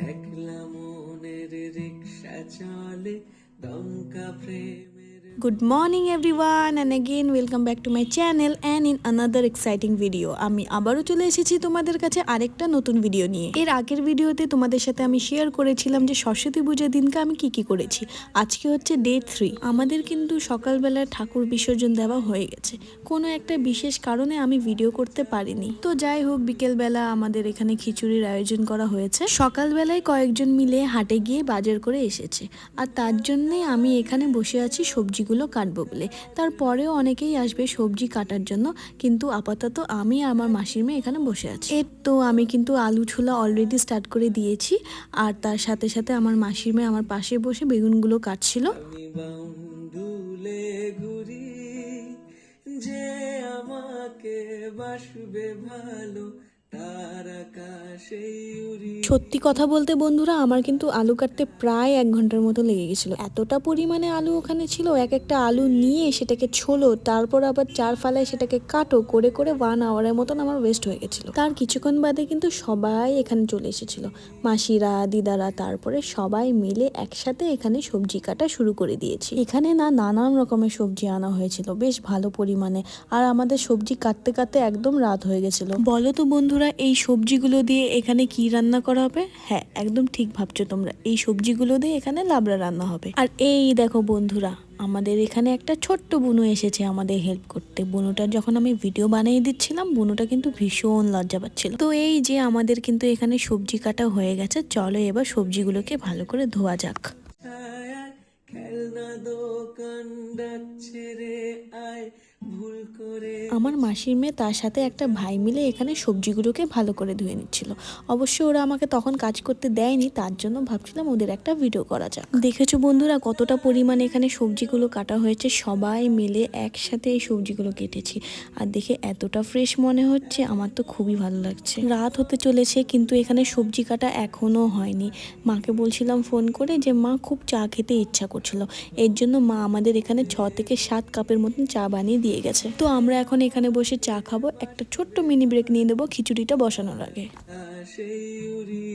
একলা মনের রিক্সা চলে দমকা প্রেমের। Good morning everyone and again welcome back to my channel and in another exciting video. আমি আবারও চলে এসেছি তোমাদের কাছে আরেকটা নতুন ভিডিও নিয়ে। এর আগের ভিডিওতে তোমাদের সাথে আমি শেয়ার করেছিলাম যে সরস্বতী পূজার দিনকে আমি কি করেছি। আজকে হচ্ছে ডে 3। আমাদের কিন্তু সকালবেলা ঠাকুর বিসর্জন দেওয়া হয়ে গেছে। কোনো একটা বিশেষ কারণে আমি ভিডিও করতে পারিনি। তো যাই হোক, বিকেলবেলা আমাদের এখানে খিচুড়ির আয়োজন করা হয়েছে। সকালবেলায় কয়েকজন মিলে হাটে গিয়ে বাজার করে এসেছে, আর তার জন্যই আমি এখানে বসে আছি সবজিগুলো কাটবো বলে। তারপরেও অনেকেই আসবে সবজি কাটার জন্য, কিন্তু আপাতত আমি আর আমার মাসির মেয়ে এখানে বসে আছি। তো আমি কিন্তু আলু ছোলা অলরেডি স্টার্ট করে দিয়েছি, আর তার সাথে সাথে আমার মাসির মেয়ে আমার পাশে বসে বেগুনগুলো কাটছিল। আমি বাউন্ডুলে ঘুরি, যে আমাকে বাসবে ভালো তার আকাশেই উড়ি। সত্যি কথা বলতে বন্ধুরা, আমার কিন্তু আলু কাটতে প্রায় 1 ঘন্টার মতো লেগে গেছিলো। এতটা পরিমাণে আলু ওখানে ছিল, এক একটা আলু নিয়ে সেটাকে ছোলো, তারপর আবার 4 ফালায় সেটাকে কাটো করে 1 আওয়ারের মতন আমার ওয়েস্ট হয়ে গেছিলো। তার কিছুক্ষণ বাদে কিন্তু সবাই এখানে চলে এসেছিল, মাসিরা, দিদারা, তারপরে সবাই মিলে একসাথে এখানে সবজি কাটা শুরু করে দিয়েছি। এখানে নানান রকমের সবজি আনা হয়েছিল বেশ ভালো পরিমাণে, আর আমাদের সবজি কাটতে কাটতে একদম রাত হয়ে গেছিল। বলো তো বন্ধুরা, এই সবজিগুলো দিয়ে এখানে কি রান্না করা হবে? হ্যাঁ, একদম ঠিক ভাবছো তোমরা, এই সবজিগুলো দিয়ে এখানে লাবড়া রান্না হবে। আর এই দেখো বন্ধুরা, আমাদের এখানে একটা ছোট্ট বুনু এসেছে আমাদের হেল্প করতে। বুনুটার যখন আমি ভিডিও বানিয়ে দিচ্ছিলাম, বুনুটা কিন্তু ভীষণ লজ্জা পাচ্ছিল। তো এই যে আমাদের কিন্তু এখানে সবজি কাটা হয়ে গেছে, চলো এবার সবজিগুলোকে ভালো করে ধোয়া যাক। খেলনা দোকান ডাকছে রে আয়, ভুল করে। আমার মাসির মেয়ে তার সাথে একটা ভাই মিলে এখানে সবজিগুলোকে ভালো করে ধুয়ে নিচ্ছিল। অবশ্য ওরা আমাকে তখন কাজ করতে দেয়নি, তার জন্য ভাবছিলাম ওদের একটা ভিডিও করা যাক। দেখেছো বন্ধুরা কতটা পরিমাণে এখানে সবজিগুলো কাটা হয়েছে, সবাই মিলে একসাথে এই সবজিগুলো কেটেছি। আর দেখে এতটা ফ্রেশ মনে হচ্ছে, আমার তো খুবই ভালো লাগছে। রাত হতে চলেছে কিন্তু এখানে সবজি কাটা এখনও হয়নি। মাকে বলছিলাম ফোন করে যে মা, খুব চা খেতে ইচ্ছা করছিল, এর জন্য মা আমাদের এখানে 6 থেকে 7 কাপের মতন চা বানিয়ে দিয়ে গেছে। তো আমরা এখন এখানে বসে চা খাবো, একটা ছোট্ট মিনি ব্রেক নিয়ে নেবো খিচুড়িটা বসানোর আগে। আকাশেই উড়ি,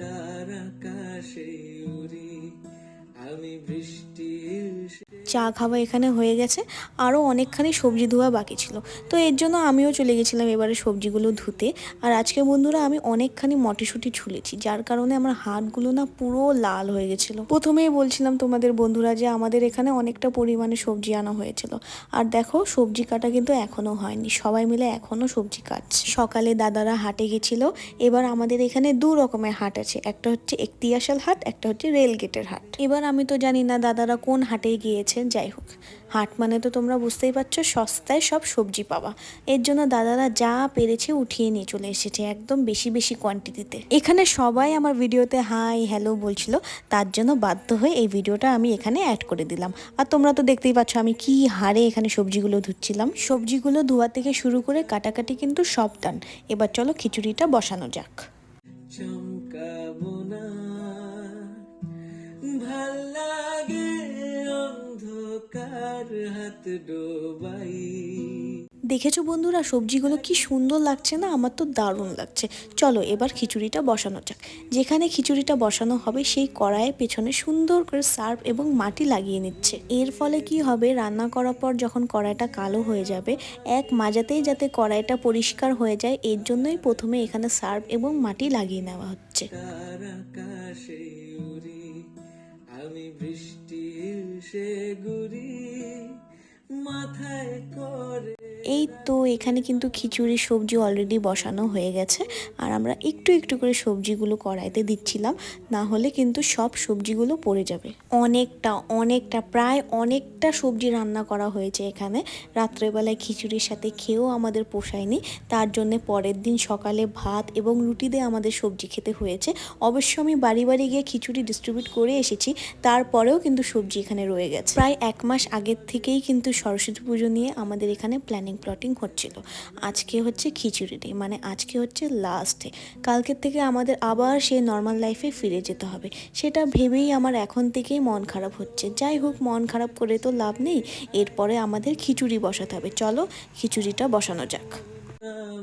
তার আকাশেই উড়ি, আমি বৃষ্টির চা খাওয়া এখানে হয়ে গেছে, আরও অনেকখানি সবজি ধোয়া বাকি ছিল। তো এর জন্য আমিও চলে গেছিলাম এবারে সবজিগুলো ধুতে। আর আজকে বন্ধুরা আমি অনেকখানি মটরশুঁটি ছুলেছি, যার কারণে আমার হাতগুলো পুরো লাল হয়ে গেছিলো। প্রথমেই বলছিলাম তোমাদের বন্ধুরা যে আমাদের এখানে অনেকটা পরিমাণে সবজি আনা হয়েছিল। আর দেখো, সবজি কাটা কিন্তু এখনও হয়নি, সবাই মিলে এখনও সবজি কাটছে। সকালে দাদারা হাটে গেছিলো। এবার আমাদের এখানে 2 রকমের হাট আছে, একটা হচ্ছে একতিয়াশাল হাট, একটা হচ্ছে রেলগেটের হাট। এবার আমি তো জানি না দাদারা কোন হাটে গিয়েছে, যাই হোক, হাট মানে তো তোমরা বুঝতেই পারছো, সস্তায় সব সবজি পাওয়া। এর জন্য দাদারা যা পেরেছে উঠিয়ে নিয়ে চলে এসেছে, একদম বেশি কোয়ান্টিটিতে। এখানে সবাই আমার ভিডিওতে হাই হ্যালো বলছিল, তার জন্য বাধ্য হয়ে এই ভিডিওটা আমি এখানে অ্যাড করে দিলাম। আর তোমরা তো দেখতেই পাচ্ছ আমি কি হারে এখানে সবজিগুলো ধুচ্ছিলাম। সবজিগুলো ধোয়া থেকে শুরু করে কাটাকাটি কিন্তু সব ডান। এবার চলো খিচুড়িটা বসানো যাক। চমকাবো না, ভাল লাগে অন্ধকার হাত ডোবাই। দেখেছো বন্ধুরা সবজিগুলো কি সুন্দর লাগছে না? আমার তো দারুণ লাগছে। চলো এবার খিচুড়িটা বসানো যাক। যেখানে খিচুড়িটা বসানো হবে সেই কড়াইয়ের পেছনে সুন্দর করে সার্ফ এবং মাটি লাগিয়ে নিচ্ছে। এর ফলে কি হবে, রান্না করার পর যখন কড়াইটা কালো হয়ে যাবে, এক মাজাতেই যাতে কড়াইটা পরিষ্কার হয়ে যায়, এর জন্যই প্রথমে এখানে সার্ফ এবং মাটি লাগিয়ে নেওয়া হচ্ছে। তার আকাশে উড়ি, আমি বৃষ্টির সে গুড়ি, মাথায় করে। এই তো এখানে কিন্তু খিচুড়ির সবজি অলরেডি বসানো হয়ে গেছে, আর আমরা একটু করে সবজিগুলো কড়াইতে দিচ্ছিলাম, না হলে কিন্তু সব সবজিগুলো পড়ে যাবে। অনেকটা প্রায় অনেকটা সবজি রান্না করা হয়েছে এখানে। রাত্রেবেলায় খিচুড়ির সাথে খেয়েও আমাদের পোষায়নি, তার জন্য পরের দিন সকালে ভাত এবং রুটি দিয়ে আমাদের সবজি খেতে হয়েছে। অবশ্য আমি বাড়ি গিয়ে খিচুড়ি ডিস্ট্রিবিউট করে এসেছি, তারপরেও কিন্তু সবজি এখানে রয়ে গেছে। প্রায় 1 মাস আগের থেকেই কিন্তু সরস্বতী পুজো নিয়ে আমাদের এখানে প্লটিং হচ্ছিল। আজকে হচ্ছে খিচুড়ি ডে, মানে আজকে হচ্ছে লাস্ট ডে। কালকের থেকে আমাদের আবার সেই নর্মাল লাইফে ফিরে যেতে হবে, সেটা ভেবেই আমার এখন থেকেই মন খারাপ হচ্ছে। যাই হোক, মন খারাপ করে তো লাভ নেই, এরপরে আমাদের খিচুড়ি বসাতে হবে। চলো খিচুড়িটা বসানো যাক।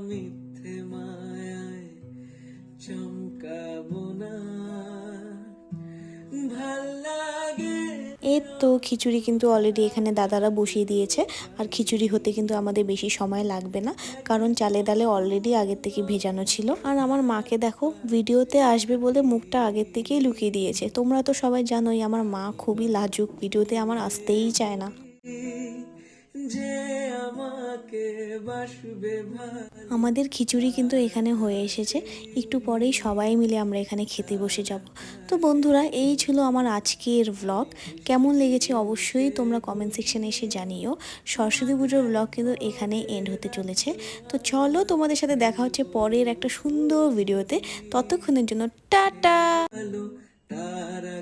মিথ্যে মায়ায় চমকাবো এই তো খিচুড়ি কিন্তু অলরেডি এখানে দাদারা বসিয়ে দিয়েছে। আর খিচুড়ি হতে কিন্তু আমাদের বেশি সময় লাগবে না, কারণ চালে ডালে অলরেডি আগের থেকে ভেজানো ছিল। আর আমার মাকে দেখো ভিডিওতে আসবে বলে মুখটা আগের থেকেই লুকিয়ে দিয়েছে। তোমরা তো সবাই জানোই আমার মা খুবই লাজুক, ভিডিওতে আমার আসতেই চায় না। যে আমাকে বাসবে ভালো। আমাদের খিচুড়ি কিন্তু এখানে হয়ে এসেছে, একটু পরেই সবাই মিলে আমরা এখানে খেতে বসে যাব। তো বন্ধুরা, এই ছিল আমার আজকের ব্লগ। কেমন লেগেছে অবশ্যই তোমরা কমেন্ট সেকশনে এসে জানিও। সরস্বতী পুজোর ব্লগ কিন্তু এখানে এন্ড হতে চলেছে। তো চলো, তোমাদের সাথে দেখা হচ্ছে পরের একটা সুন্দর ভিডিওতে। ততক্ষণের জন্য টাটা। তারা